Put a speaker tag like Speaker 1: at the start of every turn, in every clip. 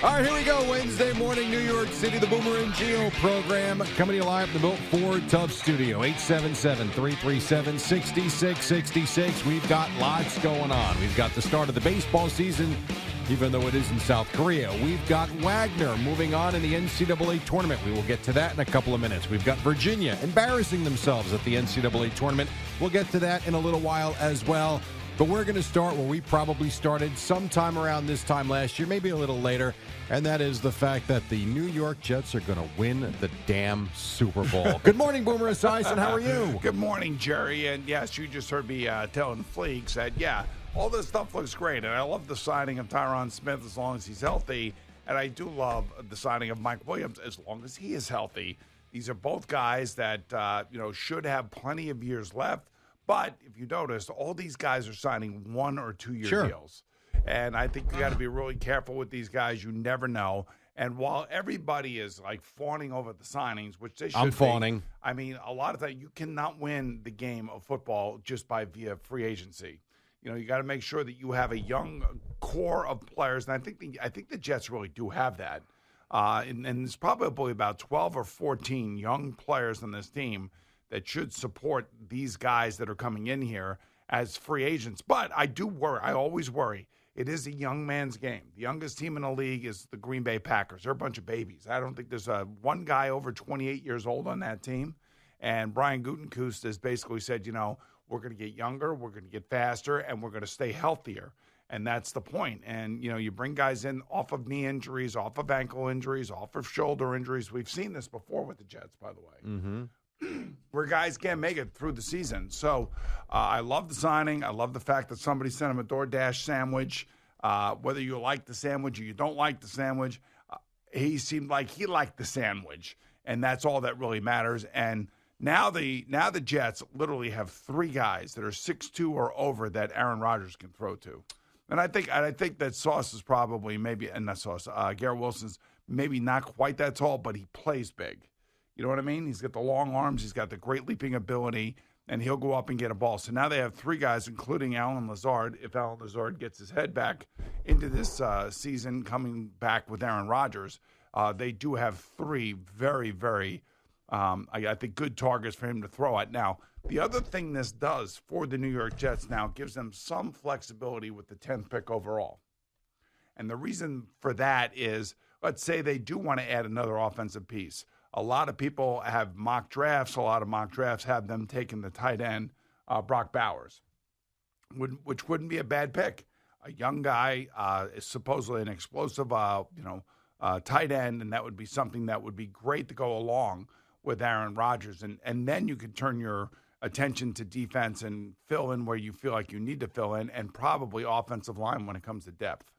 Speaker 1: All right, here we go. Wednesday morning, New York City, the Boomer and Geo program coming to you live from the Built Ford Tough Studio, 877-337-6666. We've got lots going on. We've got the start of the baseball season, even though it is in South Korea. We've got Wagner moving on in the NCAA tournament. We will get to that in a couple of minutes. We've got Virginia embarrassing themselves at the NCAA tournament. We'll get to that in a little while as well. But we're going to start where we probably started sometime around this time last year, maybe a little later, and that is the fact that the New York Jets are going to win the damn Super Bowl. Good morning, Boomer Esiason. How are you?
Speaker 2: Good morning, Jerry. And yes, you just heard me telling Fleeks that, all this stuff looks great. And I love the signing of Tyron Smith as long as he's healthy. And I do love the signing of Mike Williams as long as he is healthy. These are both guys that, should have plenty of years left. But if you notice, all these guys are signing 1 or 2 year deals. And I think you got to be really careful with these guys. You never know. And while everybody is like fawning over the signings, which they should
Speaker 1: I'm fawning.
Speaker 2: I mean, a lot of times you cannot win the game of football just via free agency. You know, you got to make sure that you have a young core of players. And I think the Jets really do have that. And there's probably about 12 or 14 young players on this team that should support these guys that are coming in here as free agents. But I do worry. I always worry. It is a young man's game. The youngest team in the league is the Green Bay Packers. They're a bunch of babies. I don't think there's one guy over 28 years old on that team. And Brian Gutekunst has basically said, we're going to get younger, we're going to get faster, and we're going to stay healthier. And that's the point. And, you bring guys in off of knee injuries, off of ankle injuries, off of shoulder injuries. We've seen this before with the Jets, by the way.
Speaker 1: Mm-hmm.
Speaker 2: Where guys can't make it through the season. So I love the signing. I love the fact that somebody sent him a DoorDash sandwich. Whether you like the sandwich or you don't like the sandwich, he seemed like he liked the sandwich. And that's all that really matters. And now the Jets literally have 3 guys that are 6'2" or over that Aaron Rodgers can throw to. And I think that Sauce is probably Garrett Wilson's maybe not quite that tall, but he plays big. You know what I mean? He's got the long arms. He's got the great leaping ability, and he'll go up and get a ball. So now they have 3 guys, including Alan Lazard. If Alan Lazard gets his head back into this season, coming back with Aaron Rodgers, they do have 3 very, very, I think, good targets for him to throw at. Now, the other thing this does for the New York Jets now gives them some flexibility with the 10th pick overall. And the reason for that is, let's say they do want to add another offensive piece. A lot of people have mock drafts. A lot of mock drafts have them taking the tight end, Brock Bowers, which wouldn't be a bad pick. A young guy is supposedly an explosive, tight end, and that would be something that would be great to go along with Aaron Rodgers. And then you could turn your attention to defense and fill in where you feel like you need to fill in, and probably offensive line when it comes to depth.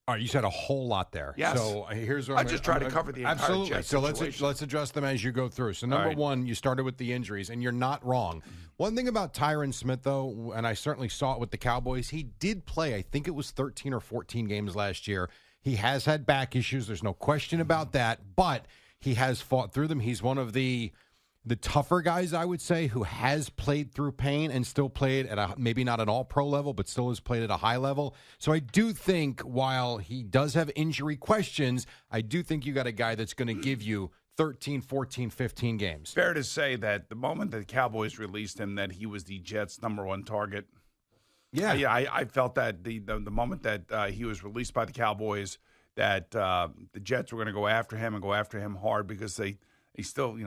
Speaker 1: All right, you said a whole lot there.
Speaker 2: Yes.
Speaker 1: So here's what
Speaker 2: I just try to cover the entire
Speaker 1: absolutely.
Speaker 2: Jet
Speaker 1: So
Speaker 2: situation.
Speaker 1: let's address them as you go through. So number one, you started with the injuries, and you're not wrong. One thing about Tyron Smith, though, and I certainly saw it with the Cowboys, he did play, I think it was 13 or 14 games last year. He has had back issues. There's no question about that, but he has fought through them. He's one of the tougher guys, I would say, who has played through pain and still played at maybe not an all-pro level, but still has played at a high level. So I do think while he does have injury questions, I do think you got a guy that's going to give you 13, 14, 15 games.
Speaker 2: Fair to say that the moment that the Cowboys released him, that he was the Jets' #1 target.
Speaker 1: Yeah.
Speaker 2: I felt that the moment that he was released by the Cowboys, that the Jets were going to go after him and go after him hard, because they still,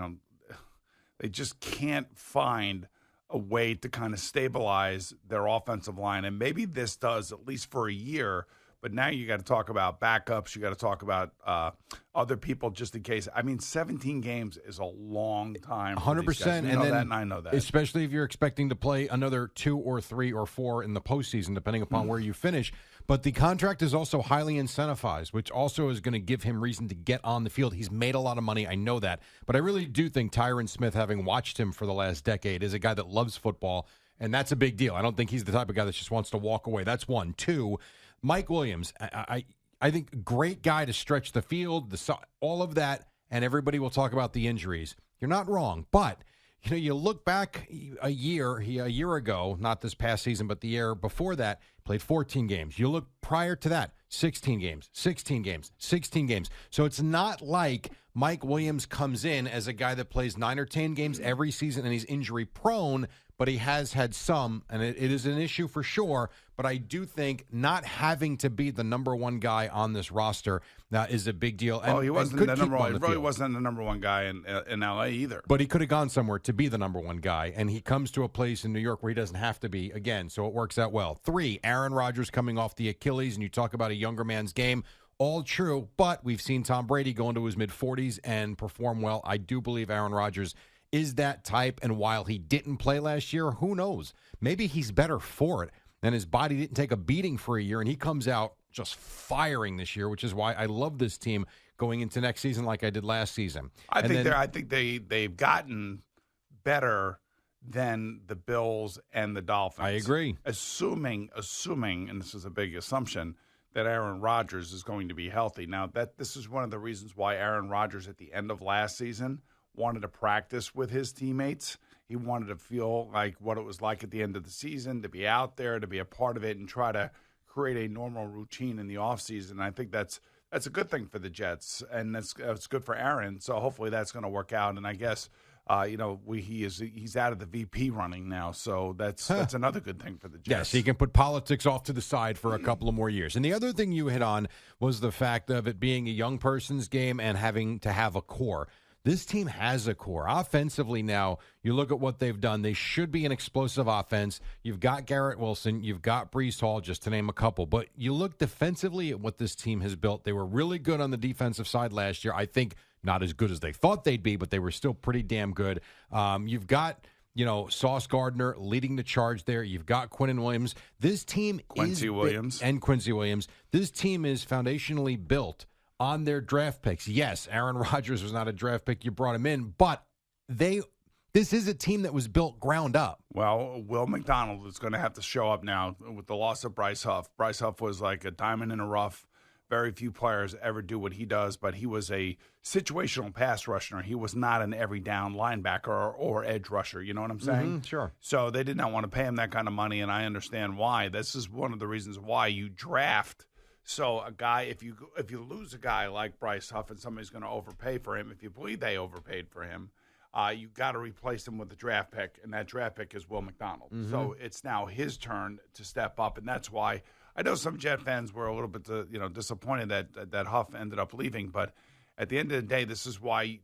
Speaker 2: they just can't find a way to kind of stabilize their offensive line. And maybe this does, at least for a year. But now you got to talk about backups. You got to talk about other people just in case. I mean, 17 games is a long time.
Speaker 1: 100%.
Speaker 2: And I know that.
Speaker 1: Especially if you're expecting to play another 2 or 3 or 4 in the postseason, depending upon where you finish. But the contract is also highly incentivized, which also is going to give him reason to get on the field. He's made a lot of money. I know that. But I really do think Tyron Smith, having watched him for the last decade, is a guy that loves football. And that's a big deal. I don't think he's the type of guy that just wants to walk away. That's one. 2, Mike Williams, I think great guy to stretch the field, all of that, and everybody will talk about the injuries. You're not wrong, but You look back a year ago, not this past season, but the year before that, played 14 games. You look prior to that, 16 games, 16 games, 16 games. So it's not like Mike Williams comes in as a guy that plays 9 or 10 games every season and he's injury prone, but he has had some, and it is an issue for sure. But I do think not having to be the number one guy on this roster is a big deal.
Speaker 2: Well, he wasn't the number one. He really wasn't the number one guy in L.A. either.
Speaker 1: But he could have gone somewhere to be the number one guy, and he comes to a place in New York where he doesn't have to be again, so it works out well. 3, Aaron Rodgers coming off the Achilles, and you talk about a younger man's game. All true, but we've seen Tom Brady go into his mid-40s and perform well. I do believe Aaron Rodgers is that type, and while he didn't play last year, who knows? Maybe he's better for it, and his body didn't take a beating for a year, and he comes out just firing this year, which is why I love this team going into next season like I did last season.
Speaker 2: I think they've gotten better than the Bills and the Dolphins.
Speaker 1: I agree.
Speaker 2: Assuming, and this is a big assumption, that Aaron Rodgers is going to be healthy. Now, this is one of the reasons why Aaron Rodgers at the end of last season wanted to practice with his teammates. He wanted to feel like what it was like at the end of the season, to be out there, to be a part of it, and try to create a normal routine in the offseason. I think that's a good thing for the Jets, and that's good for Aaron. So hopefully that's going to work out. And I guess he's out of the VP running now, so that's another good thing for the Jets.
Speaker 1: Yes, he can put politics off to the side for a couple of more years. And the other thing you hit on was the fact of it being a young person's game and having to have a core. This team has a core. Offensively now, you look at what they've done. They should be an explosive offense. You've got Garrett Wilson. You've got Breece Hall, just to name a couple. But you look defensively at what this team has built. They were really good on the defensive side last year. I think not as good as they thought they'd be, but they were still pretty damn good. You've got, Sauce Gardner leading the charge there. You've got Quinnen Williams. This team
Speaker 2: Quincy Williams.
Speaker 1: This team is foundationally built on their draft picks. Yes, Aaron Rodgers was not a draft pick. You brought him in, but this is a team that was built ground up.
Speaker 2: Well, Will McDonald is going to have to show up now with the loss of Bryce Huff. Bryce Huff was like a diamond in the rough. Very few players ever do what he does, but he was a situational pass rusher. He was not an every down linebacker or edge rusher. You know what I'm saying?
Speaker 1: Mm-hmm, sure.
Speaker 2: So they did not want to pay him that kind of money, and I understand why. This is one of the reasons why you draft. So a guy, if you lose a guy like Bryce Huff and somebody's going to overpay for him, if you believe they overpaid for him, you got to replace him with a draft pick, and that draft pick is Will McDonald. Mm-hmm. So it's now his turn to step up, and that's why I know some Jet fans were a little bit disappointed that Huff ended up leaving. But at the end of the day, this is why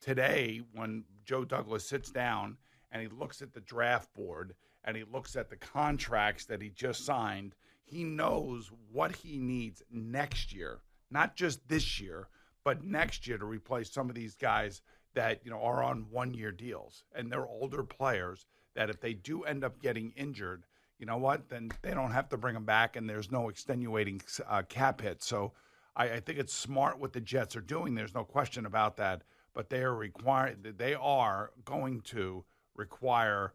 Speaker 2: today when Joe Douglas sits down and he looks at the draft board and he looks at the contracts that he just signed, he knows what he needs next year, not just this year, but next year to replace some of these guys that are on one-year deals. And they're older players that if they do end up getting injured, you know what, then they don't have to bring them back and there's no extenuating cap hit. So I think it's smart what the Jets are doing. There's no question about that. But they are going to require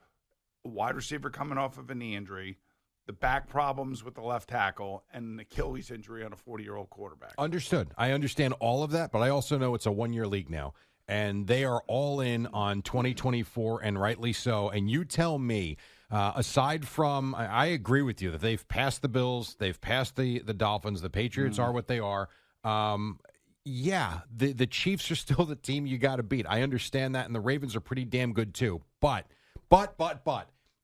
Speaker 2: a wide receiver coming off of a knee injury, the back problems with the left tackle, and an Achilles injury on a 40-year-old quarterback.
Speaker 1: Understood. I understand all of that, but I also know it's a one-year league now, and they are all in on 2024, and rightly so. And you tell me, aside from, I agree with you that they've passed the Bills, they've passed the Dolphins, the Patriots are what they are. Yeah, the Chiefs are still the team you got to beat. I understand that, and the Ravens are pretty damn good too. But,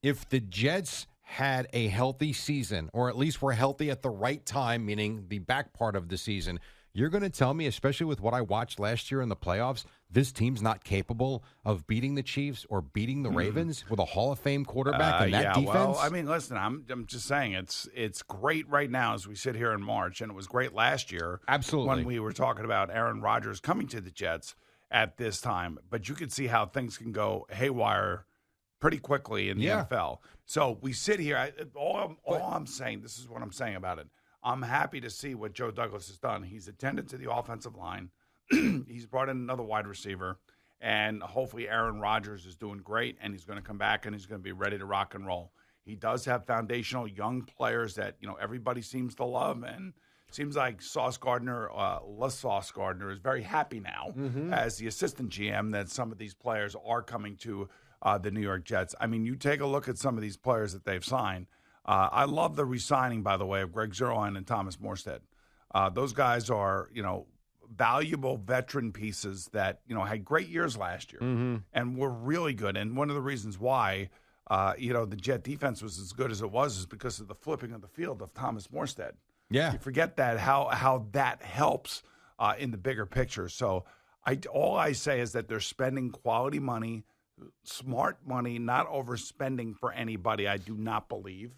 Speaker 1: if the Jets had a healthy season, or at least were healthy at the right time, meaning the back part of the season, you're going to tell me, especially with what I watched last year in the playoffs, this team's not capable of beating the Chiefs or beating the Ravens with a Hall of Fame quarterback and that defense?
Speaker 2: Well, I mean, listen, I'm just saying it's great right now as we sit here in March, and it was great last year.
Speaker 1: Absolutely.
Speaker 2: When we were talking about Aaron Rodgers coming to the Jets at this time. But you could see how things can go haywire pretty quickly in the NFL. So we sit here. All I'm saying, this is what I'm saying about it. I'm happy to see what Joe Douglas has done. He's attended to the offensive line. He's brought in another wide receiver. And hopefully Aaron Rodgers is doing great, and he's going to come back, and he's going to be ready to rock and roll. He does have foundational young players that everybody seems to love. And Seems like Sauce Gardner, Les Sauce Gardner, is very happy now as the assistant GM that some of these players are coming to the New York Jets. I mean, you take a look at some of these players that they've signed. I love the re-signing, by the way, of Greg Zuerlein and Thomas Morstead. Those guys are, valuable veteran pieces that, had great years last year and were really good. And one of the reasons why, the Jet defense was as good as it was is because of the flipping of the field of Thomas Morstead.
Speaker 1: Yeah.
Speaker 2: You forget that, how that helps in the bigger picture. So all I say is that they're spending quality money, smart money, not overspending for anybody, I do not believe.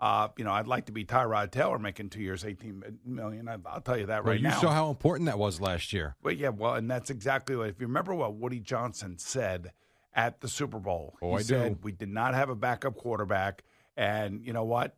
Speaker 2: I'd like to be Tyrod Taylor making 2 years, $18 million. I'll tell you that right now.
Speaker 1: You saw how important that was last year.
Speaker 2: Well, yeah, and that's exactly what. If you remember what Woody Johnson said at the Super Bowl, he said we did not have a backup quarterback, and you know what?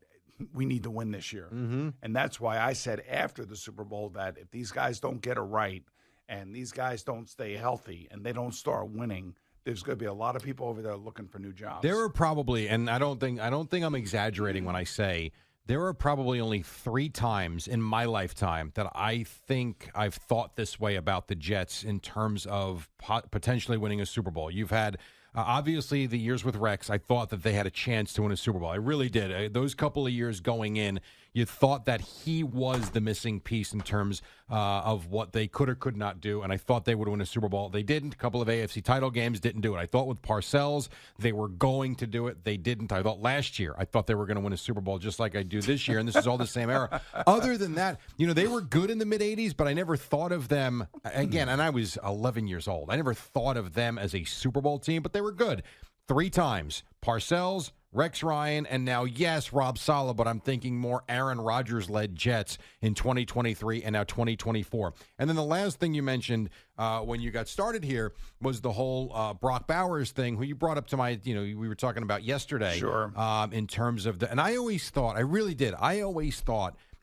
Speaker 2: We need to win this year. And that's why I said after the Super Bowl that if these guys don't get it right and these guys don't stay healthy and they don't start winning, there's going to be a lot of people over there looking for new jobs.
Speaker 1: There are probably, and I don't think I'm exaggerating when I say there are probably only 3 times in my lifetime that I think I've thought this way about the Jets in terms of potentially winning a Super Bowl. You've had obviously the years with Rex. I thought that they had a chance to win a Super Bowl. I really did. Those couple of years going in, you thought that he was the missing piece in terms of what they could or could not do, and I thought they would win a Super Bowl. They didn't. A couple of AFC title games didn't do it. I thought with Parcells they were going to do it. They didn't. I thought last year I thought they were going to win a Super Bowl just like I do this year, and this is all the same era. Other than that, they were good in the mid-'80s, but I never thought of them, again, and I was 11 years old. I never thought of them as a Super Bowl team, but they were good. 3 times. Parcells, Rex Ryan, and now, yes, Rob Saleh, but I'm thinking more Aaron Rodgers-led Jets in 2023 and now 2024. And then the last thing you mentioned when you got started here was the whole Brock Bowers thing, who you brought up to we were talking about yesterday.
Speaker 2: Sure.
Speaker 1: In terms of and I always thought, I really did,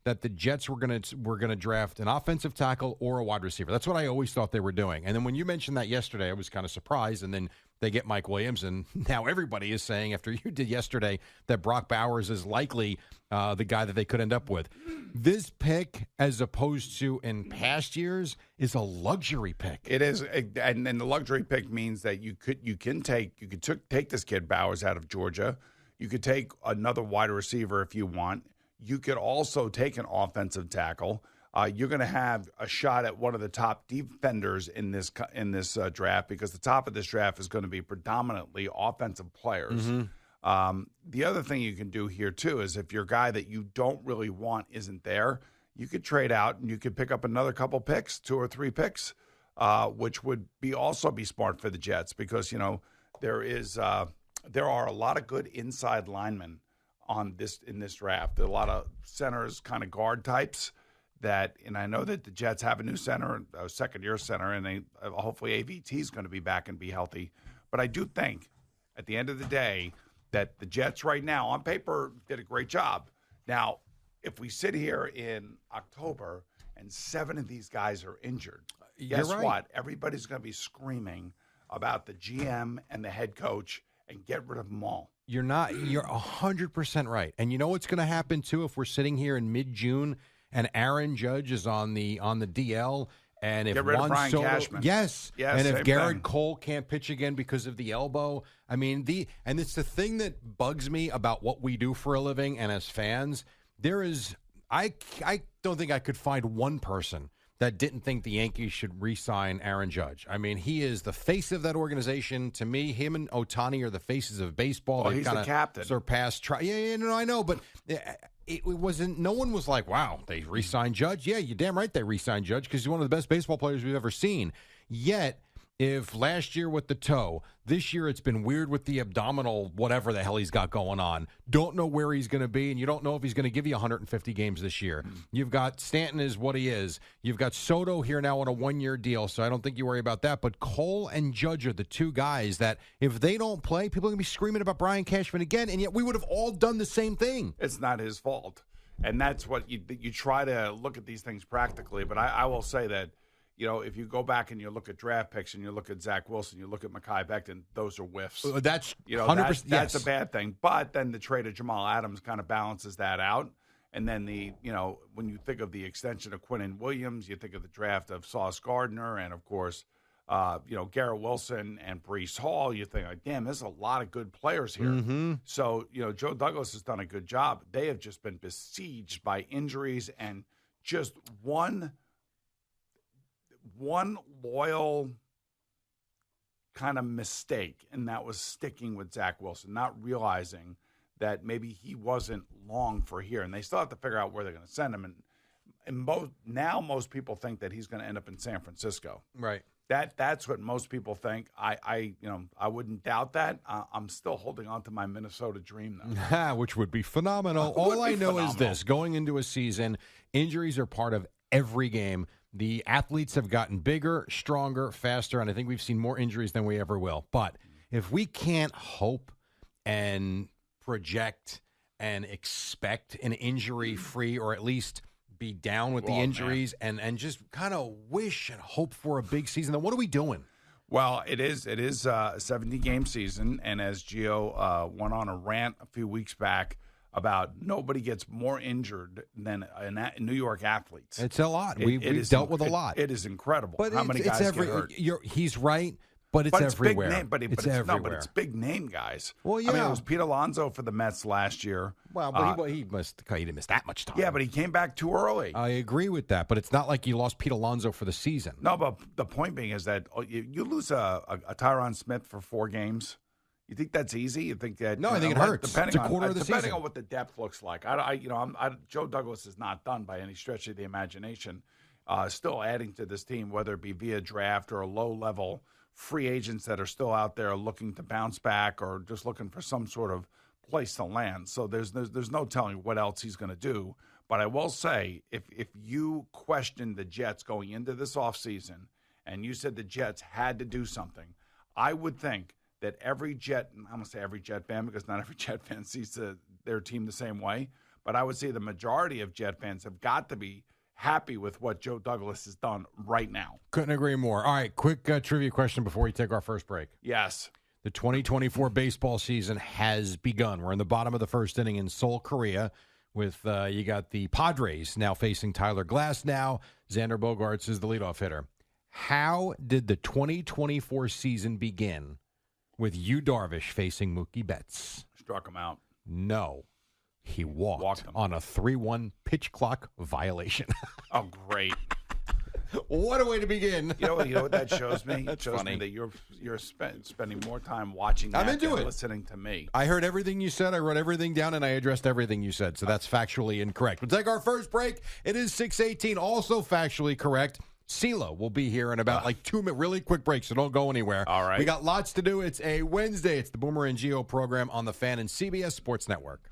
Speaker 1: that the Jets were gonna draft an offensive tackle or a wide receiver. That's what I always thought they were doing. And then when you mentioned that yesterday, I was kind of surprised. And then they get Mike Williams, and now everybody is saying after you did yesterday that Brock Bowers is likely the guy that they could end up with. This pick, as opposed to in past years, is a luxury pick.
Speaker 2: It is, and the luxury pick means that you could take this kid Bowers out of Georgia. You could take another wide receiver if you want. You could also take an offensive tackle. You're going to have a shot at one of the top defenders in this draft, because the top of this draft is going to be predominantly offensive players. The other thing you can do here, too, is if your guy that you don't really want isn't there, you could trade out and you could pick up another couple picks, 2 or 3 picks, which would also be smart for the Jets, because, there are a lot of good inside linemen in this draft. There are a lot of centers, kind of guard types. And I know that the Jets have a new center, a second-year center, and hopefully AVT is going to be back and be healthy. But I do think, at the end of the day, that the Jets right now, on paper, did a great job. Now, if we sit here in October and 7 of these guys are injured, guess what? Everybody's going to be screaming about the GM and the head coach and get rid of them all.
Speaker 1: You're 100% right. And you know what's going to happen, too, if we're sitting here in mid-June and Aaron Judge is on the DL, and if
Speaker 2: Juan Soto,
Speaker 1: Cashman. Yes, and if Garrett Cole can't pitch again because of the elbow, and it's the thing that bugs me about what we do for a living and as fans. I don't think I could find one person that didn't think the Yankees should re-sign Aaron Judge. I mean, he is the face of that organization. To me, him and Ohtani are the faces of baseball.
Speaker 2: He's the captain.
Speaker 1: Surpassed. I know, but it wasn't. No one was like, "Wow, they re-signed Judge." Yeah, you're damn right they re-signed Judge, because he's one of the best baseball players we've ever seen. Yet, if last year with the toe, this year it's been weird with the abdominal, whatever the hell he's got going on. Don't know where he's going to be, and you don't know if he's going to give you 150 games this year. You've got Stanton is what he is. You've got Soto here now on a 1-year deal, so I don't think you worry about that. But Cole and Judge are the 2 guys that if they don't play, people are going to be screaming about Brian Cashman again, and yet we would have all done the same thing.
Speaker 2: It's not his fault. And that's what you try to look at these things practically. But I will say that, if you go back and you look at draft picks and you look at Zach Wilson, you look at Mekhi Becton, those are whiffs.
Speaker 1: That's 100%.
Speaker 2: That's a bad thing. But then the trade of Jamal Adams kind of balances that out. And then when you think of the extension of Quinnen Williams, you think of the draft of Sauce Gardner, and of course, Garrett Wilson and Breece Hall. You think, like, damn, there's a lot of good players here.
Speaker 1: Mm-hmm.
Speaker 2: So Joe Douglas has done a good job. They have just been besieged by injuries and just one loyal kind of mistake, and that was sticking with Zach Wilson, not realizing that maybe he wasn't long for here, and they still have to figure out where they're going to send him. And most people think that he's going to end up in San Francisco.
Speaker 1: Right.
Speaker 2: That's what most people think. I wouldn't doubt that. I'm still holding on to my Minnesota dream, though.
Speaker 1: Which would be phenomenal. All I know is this: going into a season, injuries are part of every game. The athletes have gotten bigger, stronger, faster, and I think we've seen more injuries than we ever will. But if we can't hope and project and expect an injury-free, or at least be down with the injuries, and just kind of wish and hope for a big season, then what are we doing?
Speaker 2: Well, it is a 70-game season, and as Gio went on a rant a few weeks back about nobody gets more injured than New York athletes.
Speaker 1: It's a lot. We've dealt with a lot.
Speaker 2: It is incredible.
Speaker 1: But
Speaker 2: how many guys get hurt?
Speaker 1: He's right. But it's everywhere.
Speaker 2: Big name, but it's
Speaker 1: everywhere.
Speaker 2: No, but it's big name guys.
Speaker 1: Well, yeah.
Speaker 2: I mean, it was Pete Alonso for the Mets last year.
Speaker 1: Well, but he didn't miss that much time.
Speaker 2: Yeah, but he came back too early.
Speaker 1: I agree with that, but it's not like you lost Pete Alonso for the season.
Speaker 2: No, but the point being is that you lose a Tyron Smith for 4 games. You think that's easy? You think that?
Speaker 1: No, I think it hurts. It's a quarter of the season.
Speaker 2: Depending on what the depth looks like. Joe Douglas is not done by any stretch of the imagination. Still adding to this team, whether it be via draft or a low-level free agents that are still out there looking to bounce back or just looking for some sort of place to land. So there's no telling what else he's going to do. But I will say, if you questioned the Jets going into this offseason and you said the Jets had to do something, I would think that every Jet, I'm going to say every Jet fan because not every Jet fan sees their team the same way, but I would say the majority of Jet fans have got to be happy with what Joe Douglas has done right now.
Speaker 1: Couldn't agree more. All right, quick trivia question before we take our first break.
Speaker 2: Yes.
Speaker 1: The 2024 baseball season has begun. We're in the bottom of the first inning in Seoul, Korea, with you got the Padres now facing Tyler Glasnow. Xander Bogaerts is the leadoff hitter. How did the 2024 season begin with Yu Darvish facing Mookie Betts?
Speaker 2: Struck him out.
Speaker 1: No. He walked on a 3-1 pitch clock violation.
Speaker 2: Oh, great.
Speaker 1: What a way to begin.
Speaker 2: You know what that shows me? It shows
Speaker 1: funny.
Speaker 2: me that you're spending more time watching that than listening to me.
Speaker 1: I heard everything you said. I wrote everything down, and I addressed everything you said. So that's factually incorrect. We'll take our first break. It is 6:18. Also factually correct. CeeLo will be here in about 2 minutes. Really quick break, so don't go anywhere.
Speaker 2: All right.
Speaker 1: We got lots to do. It's a Wednesday. It's the Boomer and Gio program on the Fan and CBS Sports Network.